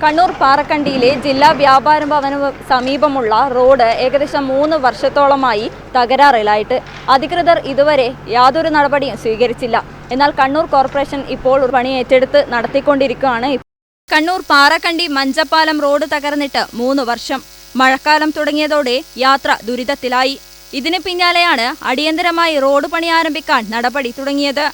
കണ്ണൂർ പാറക്കണ്ടിയിലെ ജില്ലാ വ്യാപാര ഭവന സമീപമുള്ള റോഡ് ഏകദേശം 3 വർഷത്തോളമായി തകരാറിലായിട്ട് അധികൃതർ ഇതുവരെ യാതൊരു നടപടിയും സ്വീകരിച്ചില്ല. എന്നാൽ കണ്ണൂർ കോർപ്പറേഷൻ ഇപ്പോൾ പണി ഏറ്റെടുത്ത് നടത്തിക്കൊണ്ടിരിക്കുകയാണ്. കണ്ണൂർ പാറക്കണ്ടി മഞ്ചപ്പാലം റോഡ് തകർന്നിട്ട് 3 വർഷം. മഴക്കാലം തുടങ്ങിയതോടെ യാത്ര ദുരിതത്തിലായി. ഇതിന് പിന്നാലെയാണ് അടിയന്തരമായി റോഡ് പണി ആരംഭിക്കാൻ നടപടി തുടങ്ങിയത്.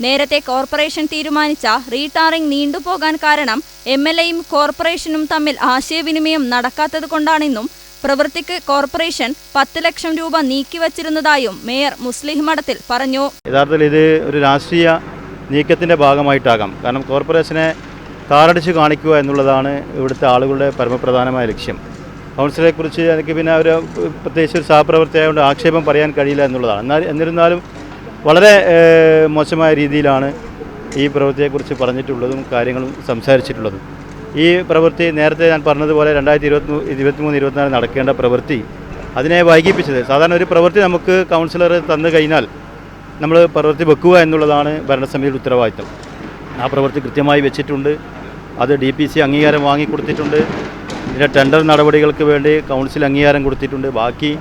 നേരത്തെ കോർപ്പറേഷൻ തീരുമാനിച്ച റീടാറിംഗ് നീണ്ടുപോകാൻ കാരണം MLAയും കോർപ്പറേഷനും തമ്മിൽ ആശയവിനിമയം നടക്കാത്തതുകൊണ്ടാണെന്നും പ്രവൃത്തിക്ക് കോർപ്പറേഷൻ 10 ലക്ഷം രൂപ നീക്കിവച്ചിരുന്നതായും മേയർ മുസ്ലിം മഠത്തിൽ പറഞ്ഞു. യഥാർത്ഥത്തിൽ ഇത് ഒരു രാഷ്ട്രീയ നീക്കത്തിൻ്റെ ഭാഗമായിട്ടാകാം. കാരണം കോർപ്പറേഷനെ താറടിച്ച് കാണിക്കുക എന്നുള്ളതാണ് ഇവിടുത്തെ ആളുകളുടെ പരമപ്രധാനമായ ലക്ഷ്യം. കൗൺസിലറെക്കുറിച്ച് എനിക്ക് പിന്നെ ഒരു പ്രത്യേകിച്ച് ഒരു സഹപ്രവർത്തകയായതുകൊണ്ട് ആക്ഷേപം പറയാൻ കഴിയില്ല എന്നുള്ളതാണ്. എന്നിരുന്നാലും വളരെ മോശമായ രീതിയിലാണ് ഈ പ്രവൃത്തിയെക്കുറിച്ച് പറഞ്ഞിട്ടുള്ളതും കാര്യങ്ങളും സംസാരിച്ചിട്ടുള്ളതും. ഈ പ്രവൃത്തി നേരത്തെ ഞാൻ പറഞ്ഞതുപോലെ 2023-24 നടക്കേണ്ട പ്രവൃത്തി അതിനെ വൈകിപ്പിച്ചത്. സാധാരണ ഒരു പ്രവൃത്തി നമുക്ക് കൗൺസിലർ തന്നു കഴിഞ്ഞാൽ നമ്മൾ പ്രവൃത്തി വെക്കുക എന്നുള്ളതാണ് ഭരണസമിതിയുടെ ഉത്തരവാദിത്തം. ആ പ്രവൃത്തി കൃത്യമായി വെച്ചിട്ടുണ്ട്. അത് DPC അംഗീകാരം വാങ്ങിക്കൊടുത്തിട്ടുണ്ട്. പിന്നെ ടെൻഡർ നടപടികൾക്ക് വേണ്ടി കൗൺസിൽ അംഗീകാരം കൊടുത്തിട്ടുണ്ട്. ബാക്കി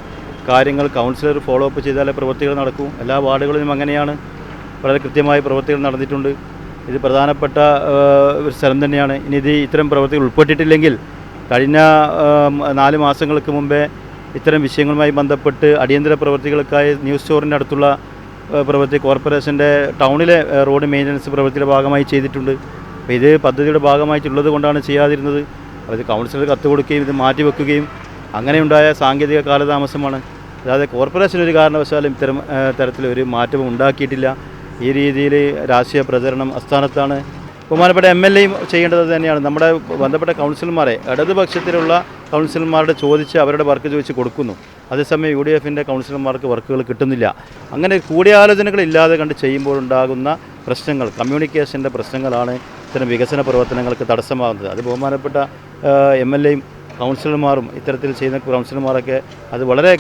കാര്യങ്ങൾ കൗൺസിലർ ഫോളോ അപ്പ് ചെയ്താലേ പ്രവൃത്തികൾ നടക്കും. എല്ലാ വാർഡുകളിലും അങ്ങനെയാണ്. വളരെ കൃത്യമായി പ്രവൃത്തികൾ നടന്നിട്ടുണ്ട്. ഇത് പ്രധാനപ്പെട്ട ഒരു സ്ഥലം തന്നെയാണ്. ഇനി ഇത്തരം പ്രവൃത്തികൾ ഉൾപ്പെട്ടിട്ടില്ലെങ്കിൽ കഴിഞ്ഞ 4 മാസങ്ങൾക്ക് മുമ്പേ ഇത്തരം വിഷയങ്ങളുമായി ബന്ധപ്പെട്ട് അടിയന്തര പ്രവൃത്തികൾക്കായി ന്യൂസ് സ്റ്റോറിൻ്റെ അടുത്തുള്ള പ്രവൃത്തി കോർപ്പറേഷൻ്റെ ടൗണിലെ റോഡ് മെയിൻ്റനൻസ് പ്രവൃത്തിയുടെ ഭാഗമായി ചെയ്തിട്ടുണ്ട്. അപ്പോൾ ഇത് പദ്ധതിയുടെ ഭാഗമായിട്ടുള്ളത് കൊണ്ടാണ് ചെയ്യാതിരുന്നത്. അത് കൗൺസിലർ കത്ത് കൊടുക്കുകയും ഇത് മാറ്റിവെക്കുകയും അങ്ങനെയുണ്ടായ സാങ്കേതിക കാലതാമസമാണ്. അതായത് കോർപ്പറേഷൻ ഒരു കാരണവശാലും ഇത്തരം തരത്തിലൊരു മാറ്റവും ഉണ്ടാക്കിയിട്ടില്ല. ഈ രീതിയിൽ രാഷ്ട്രീയ പ്രചരണം അസ്ഥാനത്താണ്. ബഹുമാനപ്പെട്ട MLAയും ചെയ്യേണ്ടത് തന്നെയാണ്. നമ്മുടെ ബന്ധപ്പെട്ട കൗൺസിലർമാരെ ഇടതുപക്ഷത്തിലുള്ള കൗൺസിലർമാരുടെ ചോദിച്ച് അവരുടെ വർക്ക് ചോദിച്ച് കൊടുക്കുന്നു. അതേസമയം UDFൻ്റെ കൗൺസിലർമാർക്ക് വർക്കുകൾ കിട്ടുന്നില്ല. അങ്ങനെ കൂടിയാലോചനകളില്ലാതെ കണ്ട് ചെയ്യുമ്പോഴുണ്ടാകുന്ന പ്രശ്നങ്ങൾ, കമ്മ്യൂണിക്കേഷൻ്റെ പ്രശ്നങ്ങളാണ് ഇത്തരം വികസന പ്രവർത്തനങ്ങൾക്ക് തടസ്സമാകുന്നത്. അത് ബഹുമാനപ്പെട്ട MLAയും കൗൺസിലർമാരും ഇത്തരത്തിൽ ചെയ്യുന്ന കൗൺസിലർമാരൊക്കെ അത് വളരെ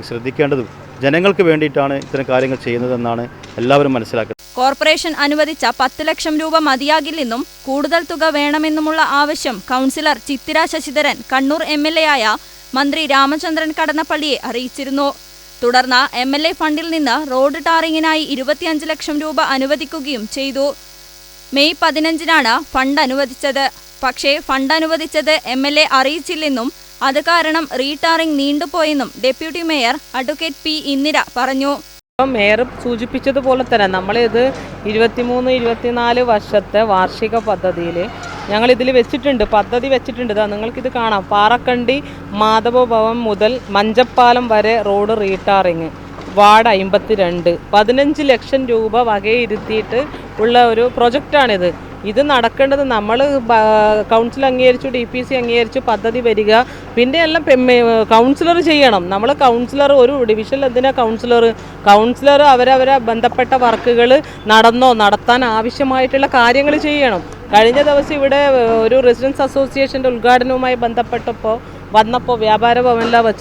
ശ്രദ്ധിക്കേണ്ടതും ജനങ്ങൾക്ക് വേണ്ടിയിട്ടാണ് ഇത്തരം കാര്യങ്ങൾ ചെയ്യുന്നതെന്നാണ് എല്ലാവരും മനസ്സിലാക്കുന്നത്. കോർപ്പറേഷൻ അനുവദിച്ച 10 ലക്ഷം രൂപ മതിയാകില്ലെന്നും കൂടുതൽ തുക വേണമെന്നുമുള്ള ആവശ്യം കൗൺസിലർ ചിത്തിര ശശിധരൻ കണ്ണൂർ MLAയായ മന്ത്രി രാമചന്ദ്രൻ കടന്നപ്പള്ളിയെ അറിയിച്ചിരുന്നു. തുടർന്ന് MLA ഫണ്ടിൽ നിന്ന് റോഡ് ടാറിങ്ങിനായി 25 ലക്ഷം രൂപ അനുവദിക്കുകയും ചെയ്തു. മെയ് 15-നാണ് ഫണ്ട് അനുവദിച്ചത്. പക്ഷേ ഫണ്ട് അനുവദിച്ചത് MLA അറിയിച്ചില്ലെന്നും അത് കാരണം റീടാറിംഗ് നീണ്ടുപോയെന്നും deputy mayor advocate P. Indira പറഞ്ഞു. മേയർ സൂചിപ്പിച്ചതുപോലെ തന്നെ നമ്മളിത് 23-24 വർഷത്തെ വാർഷിക പദ്ധതിയിൽ ഞങ്ങളിതിൽ വെച്ചിട്ടുണ്ട്, പദ്ധതി വെച്ചിട്ടുണ്ട്. നിങ്ങൾക്കിത് കാണാം. പാറക്കണ്ടി മാധവഭവൻ മുതൽ മഞ്ചപ്പാലം വരെ റോഡ് റീടാറിങ് വാർഡ് 52 15 ലക്ഷം രൂപ വകയിരുത്തിയിട്ട് ഉള്ള ഒരു പ്രൊജക്റ്റാണിത്. ഇത് നടക്കേണ്ടത് നമ്മൾ കൗൺസിൽ അംഗീകരിച്ചു, DPC അംഗീകരിച്ചു, പദ്ധതി വരിക, പിന്നെ എല്ലാം കൗൺസിലർ ചെയ്യണം. നമ്മൾ കൗൺസിലർ ഒരു ഡിവിഷനിൽ എന്തിനാ കൗൺസിലർ അവരവരെ ബന്ധപ്പെട്ട വർക്കുകൾ നടത്താൻ ആവശ്യമായിട്ടുള്ള കാര്യങ്ങൾ ചെയ്യണം. കഴിഞ്ഞ ദിവസം ഇവിടെ ഒരു റെസിഡൻസ് അസോസിയേഷൻ്റെ ഉദ്ഘാടനവുമായി വന്നപ്പോൾ വ്യാപാര ഭവനിലാണ്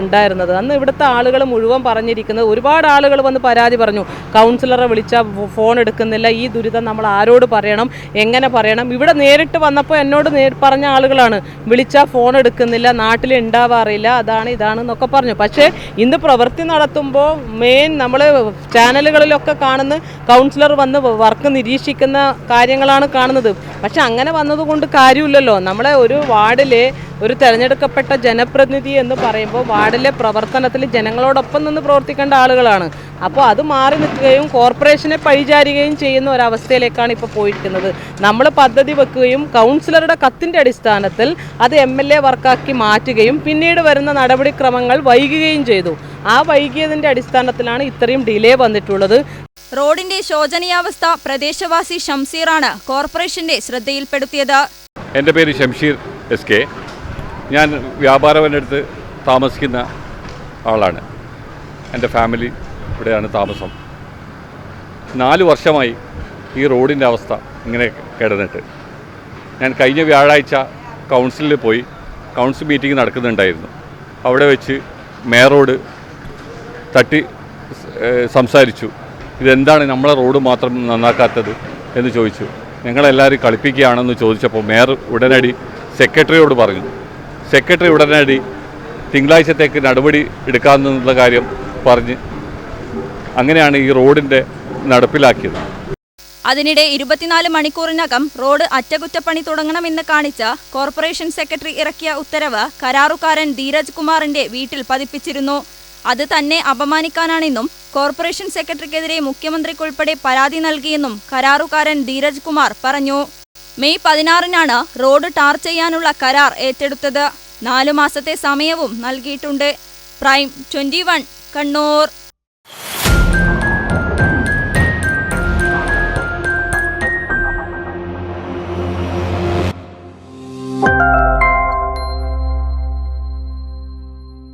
ഉണ്ടായിരുന്നത്. അന്ന് ഇവിടുത്തെ ആളുകൾ മുഴുവൻ പറഞ്ഞിരിക്കുന്നത്, ഒരുപാട് ആളുകൾ വന്ന് പരാതി പറഞ്ഞു, കൗൺസിലറെ വിളിച്ചാൽ ഫോൺ എടുക്കുന്നില്ല, ഈ ദുരിതം നമ്മൾ ആരോട് പറയണം, എങ്ങനെ പറയണം. ഇവിടെ നേരിട്ട് വന്നപ്പോൾ എന്നോട് പറഞ്ഞ ആളുകളാണ്, വിളിച്ചാൽ ഫോൺ എടുക്കുന്നില്ല, നാട്ടിൽ ഉണ്ടാവാറില്ല, ഇതാണെന്നൊക്കെ പറഞ്ഞു. പക്ഷേ ഇന്ന് പ്രവൃത്തി നടത്തുമ്പോൾ മെയിൻ നമ്മൾ ചാനലുകളിലൊക്കെ കാണുന്ന കൗൺസിലർ വന്ന് വർക്ക് നിരീക്ഷിക്കുന്ന കാര്യങ്ങളാണ് കാണുന്നത്. പക്ഷെ അങ്ങനെ വന്നതുകൊണ്ട് കാര്യമില്ലല്ലോ. നമ്മളെ ഒരു വാർഡിലെ ഒരു തിരഞ്ഞെടുക്കപ്പെട്ട ജനപ്രതിനിധി എന്ന് പറയുമ്പോൾ വാർഡിലെ പ്രവർത്തനത്തിൽ ജനങ്ങളോടൊപ്പം നിന്ന് പ്രവർത്തിക്കേണ്ട ആളുകളാണ്. അപ്പോൾ അത് മാറി നിൽക്കുകയും കോർപ്പറേഷനെ പഴിചാരുകയും ചെയ്യുന്ന ഒരവസ്ഥയിലേക്കാണ് ഇപ്പോൾ പോയിരിക്കുന്നത്. നമ്മൾ പദ്ധതി വെക്കുകയും കൗൺസിലറുടെ കത്തിൻ്റെ അടിസ്ഥാനത്തിൽ അത് MLA വർക്കാക്കി മാറ്റുകയും പിന്നീട് വരുന്ന നടപടിക്രമങ്ങൾ വൈകുകയും ചെയ്തു. ആ വൈകിയതിൻ്റെ അടിസ്ഥാനത്തിലാണ് ഇത്രയും ഡിലേ വന്നിട്ടുള്ളത്. റോഡിന്റെ ശോചനീയാവസ്ഥ പ്രദേശവാസി ഷംസീറാണ് കോർപ്പറേഷന്റെ ശ്രദ്ധയിൽപ്പെടുത്തിയത്. എൻ്റെ പേര് ഷംഷീർ SK. ഞാൻ വ്യാപാരവൻ്റെ അടുത്ത് താമസിക്കുന്ന ആളാണ്. എൻ്റെ ഫാമിലി ഇവിടെയാണ് താമസം. 4 വർഷമായി ഈ റോഡിൻ്റെ അവസ്ഥ ഇങ്ങനെ കിടന്നിട്ട്. ഞാൻ കഴിഞ്ഞ വ്യാഴാഴ്ച കൗൺസിലിൽ പോയി, കൗൺസിൽ മീറ്റിംഗ് നടക്കുന്നുണ്ടായിരുന്നു. അവിടെ വെച്ച് മേയറോട് തട്ടി സംസാരിച്ചു. ഇതെന്താണ് നമ്മളെ റോഡ് മാത്രം നന്നാക്കാത്തത് എന്ന് ചോദിച്ചു. ഞങ്ങളെല്ലാവരും കളിപ്പിക്കുകയാണെന്ന് ചോദിച്ചപ്പോൾ മേയർ ഉടനടി സെക്രട്ടറിയോട് പറഞ്ഞു. സെക്രട്ടറി ഉടനടി തിങ്കളാഴ്ചത്തേക്ക് നടപടി എടുക്കാമെന്നുള്ള കാര്യം പറഞ്ഞ് അങ്ങനെയാണ് ഈ റോഡിൻ്റെ നടപ്പിലാക്കിയത്. അതിനിടെ 24 മണിക്കൂറിനകം റോഡ് അറ്റകുറ്റപ്പണി തുടങ്ങണമെന്ന് കാണിച്ച കോർപ്പറേഷൻ സെക്രട്ടറി ഇറക്കിയ ഉത്തരവ് കരാറുകാരൻ ധീരജ് കുമാറിന്റെ വീട്ടിൽ പതിപ്പിച്ചിരുന്നു. അത് തന്നെ അപമാനിക്കാനാണെന്നും കോർപ്പറേഷൻ സെക്രട്ടറിക്കെതിരെ മുഖ്യമന്ത്രിക്കുൾപ്പെടെ പരാതി നൽകിയെന്നും കരാറുകാരൻ ധീരജ് കുമാർ പറഞ്ഞു. മെയ് 16-നാണ് റോഡ് ടാർ ചെയ്യാനുള്ള കരാർ ഏറ്റെടുത്തത്. 4 മാസത്തെ സമയവും നൽകിയിട്ടുണ്ട്. പ്രൈം 21 കണ്ണൂർ.